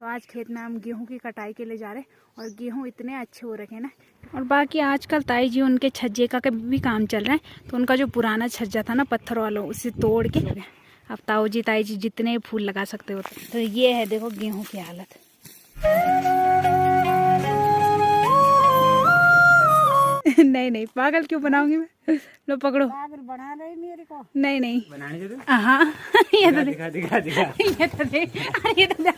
तो आज खेत में हम गेहूं की कटाई के लिए जा रहे हैं और गेहूं इतने अच्छे हो रखे हैं ना। और बाकी आजकल ताई जी उनके छज्जे का भी काम चल रहा है, तो उनका जो पुराना छज्जा था ना पत्थर वालों, उसे तोड़ के अब ताई जी जितने फूल लगा सकते हो। तो ये है देखो गेहूं की हालत। नहीं नहीं पागल क्यों बनाऊंगी मैं। लो पकड़ो। पागल बना रही मेरे को। नहीं नहीं बनाने दे दो। हाँ ये तो दिखा ये तो देख। ये तो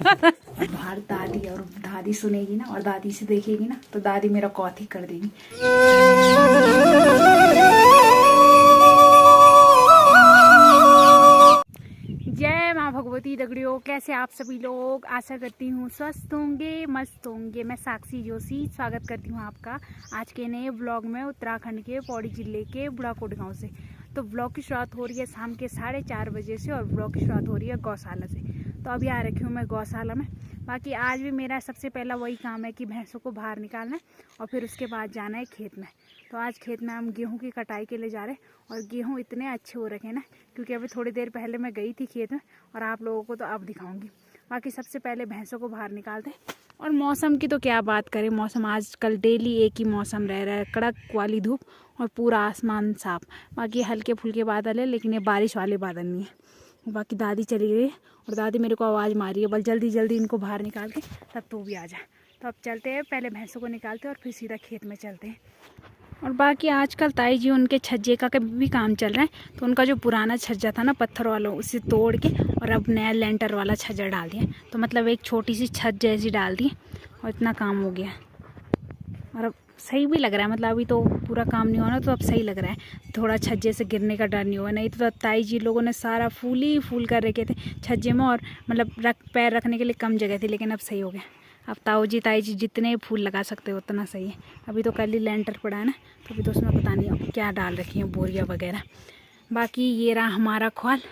बाहर दादी और दादी सुनेगी ना और दादी से देखेगी ना तो दादी मेरा कौथी कर देगी। जय माँ भगवती दगड़ियों, कैसे आप सभी लोग। आशा करती हूँ स्वस्थ होंगे, मस्त होंगे। मैं साक्षी जोशी स्वागत करती हूँ आपका आज के नए ब्लॉग में उत्तराखंड के पौड़ी जिले के बुढ़ाकोट गांव से। तो ब्लॉग की शुरुआत हो रही है शाम के 4:30 बजे से और ब्लॉग की शुरुआत हो रही है गौशाला से। तो अभी आ रखी हूँ मैं गौशाला में। बाकी आज भी मेरा सबसे पहला वही काम है कि भैंसों को बाहर निकालना है और फिर उसके बाद जाना है खेत में। तो आज खेत में हम गेहूं की कटाई के लिए जा रहे हैं और गेहूं इतने अच्छे हो रखे हैं ना, क्योंकि अभी थोड़ी देर पहले मैं गई थी खेत में और आप लोगों को तो अब दिखाऊंगी। बाकी सबसे पहले भैंसों को बाहर निकालते हैं। और मौसम की तो क्या बात करें, मौसम आजकल डेली एक ही मौसम रह रहा है, कड़क वाली धूप और पूरा आसमान साफ। बाकी हल्के फुल्के बादल है, लेकिन ये बारिश वाले बादल नहीं है। बाकी दादी चली गई और दादी मेरे को आवाज़ मारी है, बल जल्दी जल्दी इनको बाहर निकाल के तब तू भी आ जा। तो अब चलते हैं, पहले भैंसों को निकालते हैं और फिर सीधा खेत में चलते हैं। और बाकी आजकल ताई जी उनके छज्जे का भी काम चल रहा है, तो उनका जो पुराना छज्जा था ना पत्थर वालों, उसे तोड़ के और अब नया लेंटर वाला छज्जा डाल दिया। तो मतलब एक छोटी सी छत जैसी डाल दी और इतना काम हो गया। और अब सही भी लग रहा है, मतलब अभी तो पूरा काम नहीं होना, तो अब सही लग रहा है। थोड़ा छज्जे से गिरने का डर नहीं हुआ, नहीं तो ताई जी लोगों ने सारा फूल ही फूल कर रखे थे छज्जे में और मतलब पैर रखने के लिए कम जगह थी, लेकिन अब सही हो गया। अब ताई जी जितने फूल लगा सकते हो उतना सही है। अभी तो कल ही लेंटर पड़ा है ना, तो अभी तो उसमें पता नहीं क्या डाल रखी है, बोरिया वगैरह। बाकी ये रहा हमारा ख्वाल।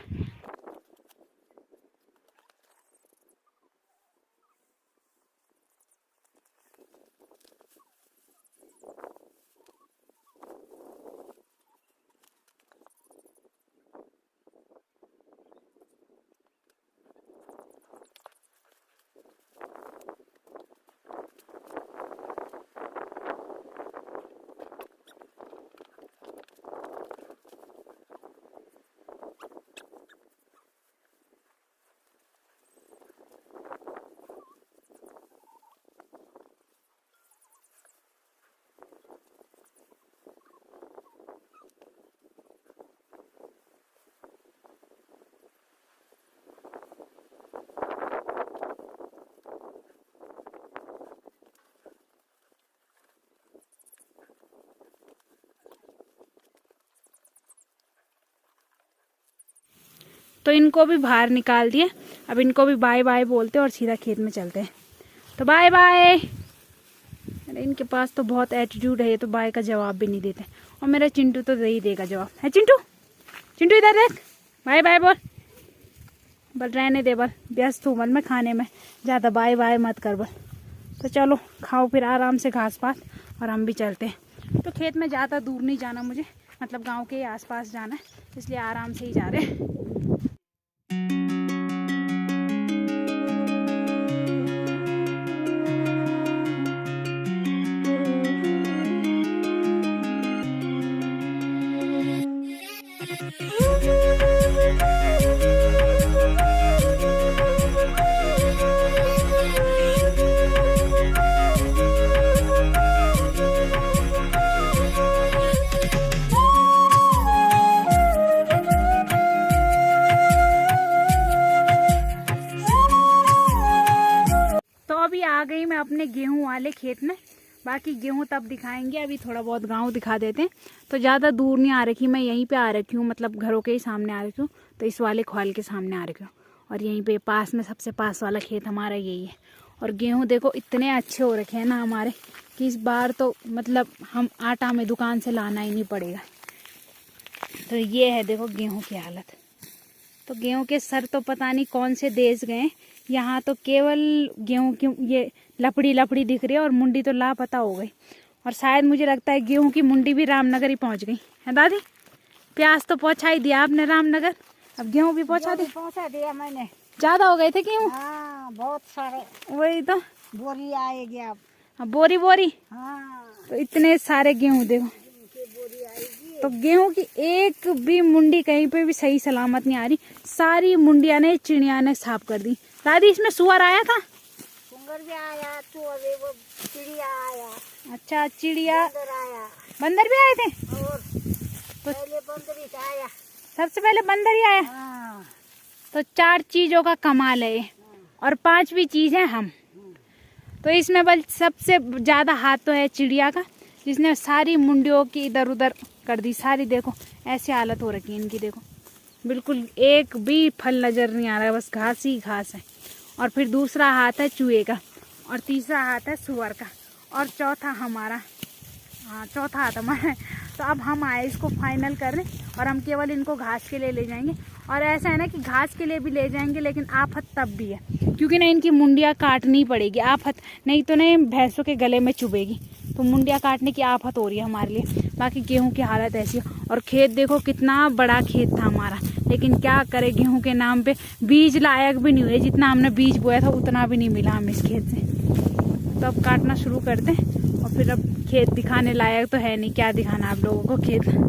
तो इनको भी बाहर निकाल दिए, अब इनको भी बाय बाय बोलते और सीधा खेत में चलते हैं। तो बाय बाय। अरे इनके पास तो बहुत एटीट्यूड है, ये तो बाय का जवाब भी नहीं देते। और मेरा चिंटू तो दे ही देगा जवाब। है चिंटू, चिंटू इधर देख, बाय बाय बोल। बल रहने दे, बल व्यस्त हूँ बल मैं खाने में, ज़्यादा बाय बाय मत कर बल। तो चलो खाओ फिर आराम से घास पात और हम भी चलते हैं। तो खेत में ज़्यादा दूर नहीं जाना मुझे, मतलब गाँव के आसपास जाना है, इसलिए आराम से ही जा रहे हैं। अभी आ गई मैं अपने गेहूं वाले खेत में। बाकी गेहूं तब दिखाएंगे, अभी थोड़ा बहुत गांव दिखा देते हैं। तो ज़्यादा दूर नहीं आ रखी मैं, यहीं पे आ रखी हूँ, मतलब घरों के ही सामने आ रखी हूँ। तो इस वाले ख्वाल के सामने आ रखी हूँ और यहीं पे पास में सबसे पास वाला खेत हमारा यही है। और गेहूँ देखो इतने अच्छे हो रखे हैं ना हमारे कि इस बार तो मतलब हम आटा में दुकान से लाना ही नहीं पड़ेगा। तो ये है देखो गेहूँ की हालत। तो गेहूँ के सर तो पता नहीं कौन से देश गए, यहाँ तो केवल गेहूं की ये लपड़ी लपड़ी दिख रही है और मुंडी तो लापता हो गई। और शायद मुझे लगता है गेहूं की मुंडी भी रामनगर ही पहुंच गई है। दादी प्याज तो पहुंचा ही दिया आपने रामनगर, अब गेहूं भी पहुंचा दिया मैंने। ज्यादा हो गए थे गेहूँ? हाँ बहुत सारे। वही तो बोरी आएगी अब। हाँ, बोरी बोरी। हाँ तो इतने सारे गेहूँ देखो। बोरी आएगी। तो गेहूं की एक भी मुंडी कहीं पे भी सही सलामत नहीं आ रही। सारी मुंडिया ने चिड़िया ने साफ कर दी। दादी इसमें सुअर आया था? सुंगर भी आया, चूहे, वो चिड़िया आया। अच्छा चिड़िया, बंदर आया। बंदर भी आए थे? और पहले बंदर ही आया। सबसे पहले बंदर ही आया। हाँ। तो 4 चीजों का कमाल है ये। और 5वीं चीज है हम। तो इसमें बल सबसे ज्यादा हाथ तो है चिड़िया का, जिसने सारी मुंडियों की इधर उधर कर दी सारी। देखो ऐसी हालत हो रखी है इनकी, देखो बिल्कुल एक भी फल नजर नहीं आ रहा है, बस घास ही घास है। और फिर दूसरा हाथ है चूहे का, और तीसरा हाथ है सुअर का, और चौथा हमारा, हाँ चौथा हाथ हमारा है। तो अब हम आए इसको फाइनल करने, और हम केवल इनको घास के लिए ले जाएंगे। और ऐसा है ना कि घास के लिए भी ले जाएंगे, लेकिन आफत तब भी है क्योंकि ना इनकी मुंडियाँ काटनी पड़ेगी। आफत नहीं तो नहीं भैंसों के गले में चुभेगी, तो मुंडियाँ काटने की आफत हो रही है हमारे लिए। बाकी गेहूं की हालत ऐसी है। और खेत देखो कितना बड़ा खेत था हमारा, लेकिन क्या करे गेहूं के नाम पे बीज लायक भी नहीं हुए। जितना हमने बीज बोया था उतना भी नहीं मिला हमें इस खेत से। तो अब काटना शुरू करते हैं, और फिर अब खेत दिखाने लायक तो है नहीं, क्या दिखाना आप लोगों को खेत।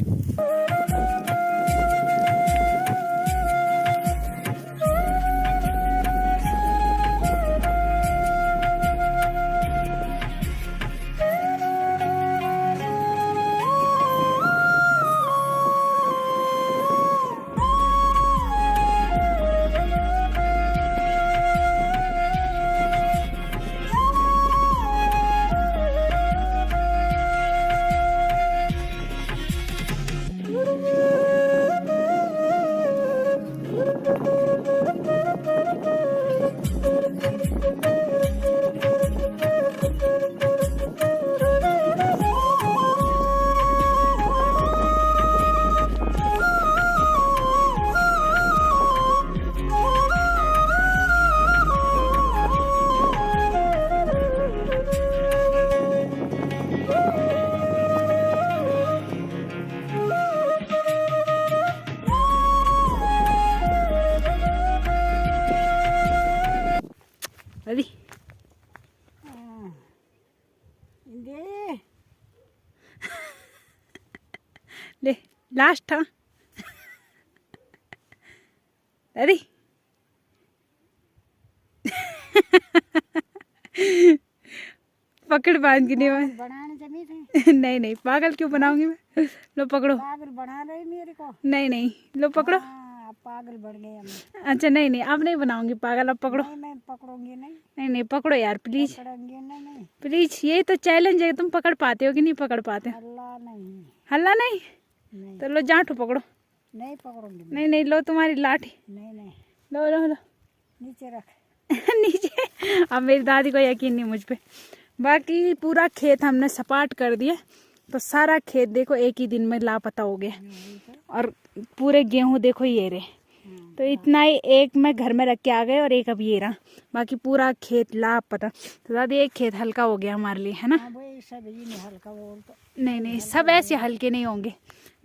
दादी ले लास्ट था दादी। पकड़ बांध के नहीं बनाने जमी थे। नहीं नहीं पागल क्यों बनाऊंगी मैं। लो पकड़ो। पागल बना रही मेरे को। नहीं नहीं लो पकड़ो। पागल बन गए हम। अच्छा नहीं नहीं अब नहीं बनाऊंगी पागल, अब पकड़ो। नहीं मैं पकड़ूंगी नहीं। नहीं नहीं पकड़ो यार प्लीज नहीं। प्लीज, ये तो चैलेंज है, तुम पकड़ पाते हो कि नहीं पकड़ पाते? हल्ला नहीं। हल्ला नहीं? तो लो जांठो पकड़ो। नहीं पकड़ूंगी। नहीं नहीं लो तुम्हारी लाठी। नहीं लो लो लो नीचे रख। नीचे। अब मेरी दादी को यकीन नहीं मुझ पे। बाकी पूरा खेत हमने सपाट कर दिया। तो सारा खेत देखो एक ही दिन में लापता हो गया। और पूरे गेहूं देखो ये रहे। तो इतना ही एक मैं घर में रख के आ गए, और एक अब ये रहा। बाकी पूरा खेत लापता। तो दादी एक खेत हल्का हो गया हमारे लिए, है ना? नहीं नहीं सब ऐसे हल्के नहीं होंगे,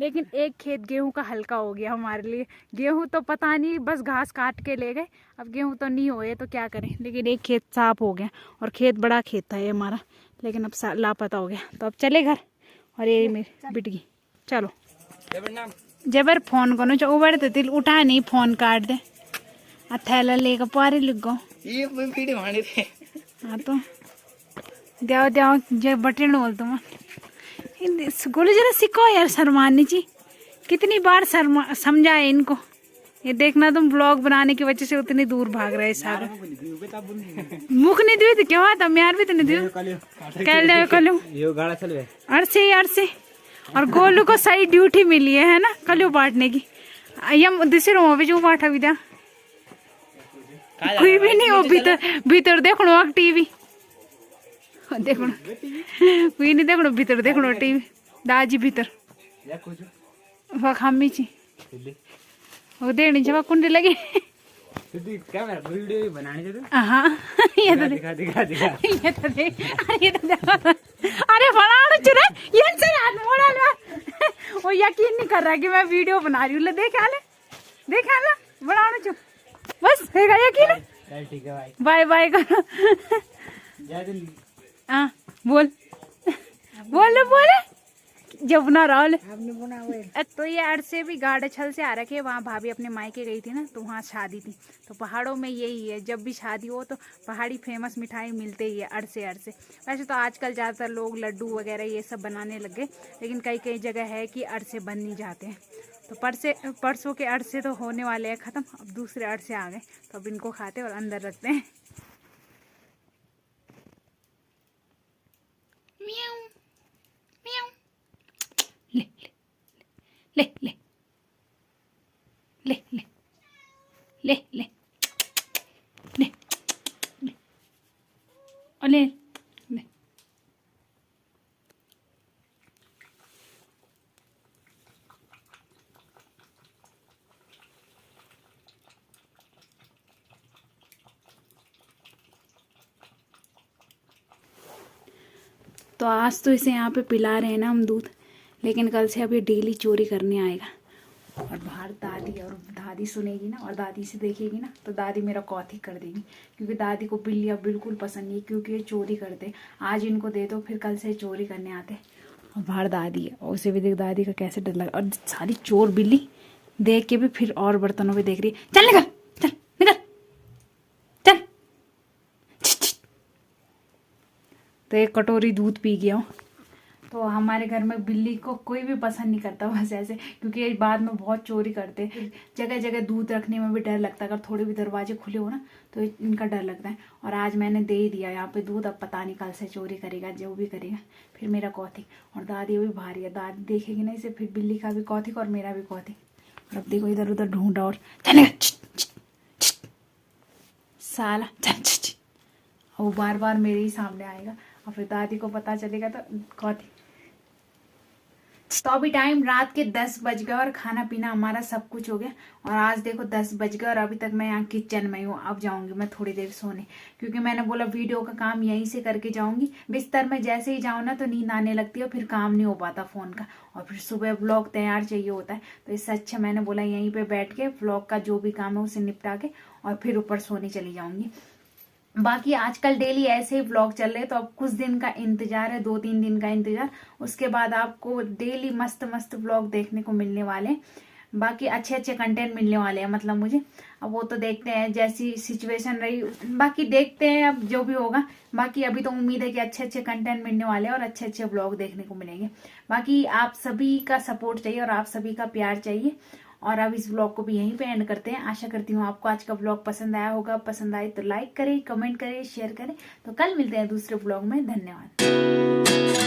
लेकिन एक खेत गेहूं का हल्का हो गया हमारे लिए। गेहूं तो पता नहीं बस घास काट के ले गए, अब गेहूं तो नहीं होए तो क्या करें। लेकिन एक खेत साफ हो गया, और खेत बड़ा खेत था ये हमारा, लेकिन अब लापता हो गया। तो अब चले घर। और ये मेरी बिटगी चलो जबर फोन करो जो उबर तो दिल उठा नहीं, फोन काट दे। थैला लेकर पारे लग गो हाँ तो देव देव जो बटन बोल तुम गोले जरा सीखो यार शर्मानी जी। कितनी बार समझाए इनको। ये देखना तुम ब्लॉग बनाने की वजह से उतनी दूर भाग रहे सारे। मुख नहीं दिए तो क्या हुआ था, यार भी तो नहीं दिए कल अरसे अरसे। और गोलू को सही ड्यूटी मिली है ना कल बांटने की। यम दूसरे रूम में जो बांटा भी था कोई भी नहीं हो भीतर भीतर देखो टीवी देखो कोई नहीं देखो भीतर देखो टीवी दाजी भीतर वह हमी ची वो देनी जब कुंडी लगी। वीडियो बनाने हाँ ये तो दिखा दिखा दिखा ये तो देख ये तो देखो। अरे बनाना चुरा ये से हाथ मोड़ा लो। वो यकीन नहीं कर रहा कि मैं वीडियो बना रही हूँ। ले देख आले बनाना चु बस हो गया यकीन। चल ठीक है भाई, बाय बाय करो। जय दिन। हाँ बोल बोल बोले जब ना राहुल। हमने बना हुए तो ये अरसे भी गाढ़े छल से आ रखे। वहाँ भाभी अपने मायके गई थी ना, तो वहाँ शादी थी। तो पहाड़ों में यही है, जब भी शादी हो तो पहाड़ी फेमस मिठाई मिलते ही है अरसे अरसे। वैसे तो आजकल ज़्यादातर लोग लड्डू वगैरह ये सब बनाने लग गए, लेकिन कई कई जगह है कि अरसे बन नहीं जाते हैं। तो परसों के अरसे तो होने वाले हैं ख़त्म, अब दूसरे अरसे आ गए, तो अब इनको खाते और अंदर रखते हैं। म्याऊं, म्याऊं। ले ले ले ले ले ले ले ले ले और ले ले। तो आज तो इसे यहाँ पे पिला रहे हैं ना हम दूध, लेकिन कल से अब ये डेली चोरी करने आएगा। और बाहर दादी सुनेगी ना, और दादी से देखेगी ना, तो दादी मेरा कौथी कर देगी, क्योंकि दादी को बिल्ली अब बिल्कुल पसंद नहीं, क्योंकि ये चोरी करते। आज इनको दे दो, फिर कल से चोरी करने आते। और बाहर दादी है, और उसे भी देख दादी का कैसे डर लगा। और सारी चोर बिल्ली देख के भी फिर और बर्तनों पे देख रही है। चल निकल, चल निकल, चल। तो एक कटोरी दूध पी गया हूँ। तो हमारे घर में बिल्ली को कोई भी पसंद नहीं करता बस ऐसे, क्योंकि ये बाद में बहुत चोरी करते। जगह जगह दूध रखने में भी डर लगता है, अगर थोड़े भी दरवाजे खुले हो ना तो इनका डर लगता है। और आज मैंने दे ही दिया यहाँ पे दूध, अब पता नहीं कल से चोरी करेगा, जो भी करेगा। फिर मेरा कौथी, और दादी भी भारी है, दादी देखेगी ना इसे, फिर बिल्ली का भी कौथी और मेरा भी कौथी। और अब देखो इधर उधर ढूंढा, और साला वो बार बार मेरे ही सामने आएगा, और फिर दादी को पता चलेगा तो कौथी। तो अभी टाइम रात के 10 बज गए, और खाना पीना हमारा सब कुछ हो गया। और आज देखो 10 बज गए, और अभी तक मैं यहाँ किचन में हूँ। अब जाऊंगी मैं थोड़ी देर सोने, क्योंकि मैंने बोला वीडियो का काम यहीं से करके जाऊंगी। बिस्तर में जैसे ही जाऊँ ना तो नींद आने लगती है, और फिर काम नहीं हो पाता फोन का, और फिर सुबह व्लॉग तैयार चाहिए होता है। तो इससे अच्छा मैंने बोला यहीं पे बैठ के व्लॉग का जो भी काम है उसे निपटा के, और फिर ऊपर सोने चली जाऊंगी। बाकी आजकल डेली ऐसे ही व्लॉग चल रहे हैं, तो अब कुछ दिन का इंतजार है, 2-3 दिन का इंतजार। उसके बाद आपको डेली मस्त मस्त व्लॉग देखने को मिलने वाले हैं। बाकी अच्छे अच्छे कंटेंट मिलने वाले हैं, मतलब मुझे। अब वो तो देखते हैं जैसी सिचुएशन रही, बाकी देखते हैं अब जो भी होगा। बाकी अभी तो उम्मीद है कि अच्छे अच्छे कंटेंट मिलने वाले हैं, और अच्छे अच्छे व्लॉग देखने को मिलेंगे। बाकी आप सभी का सपोर्ट चाहिए, और आप सभी का प्यार चाहिए। और अब इस व्लॉग को भी यहीं पे एंड करते हैं। आशा करती हूँ आपको आज का व्लॉग पसंद आया होगा। पसंद आए तो लाइक करें, कमेंट करें, शेयर करें। तो कल मिलते हैं दूसरे व्लॉग में। धन्यवाद।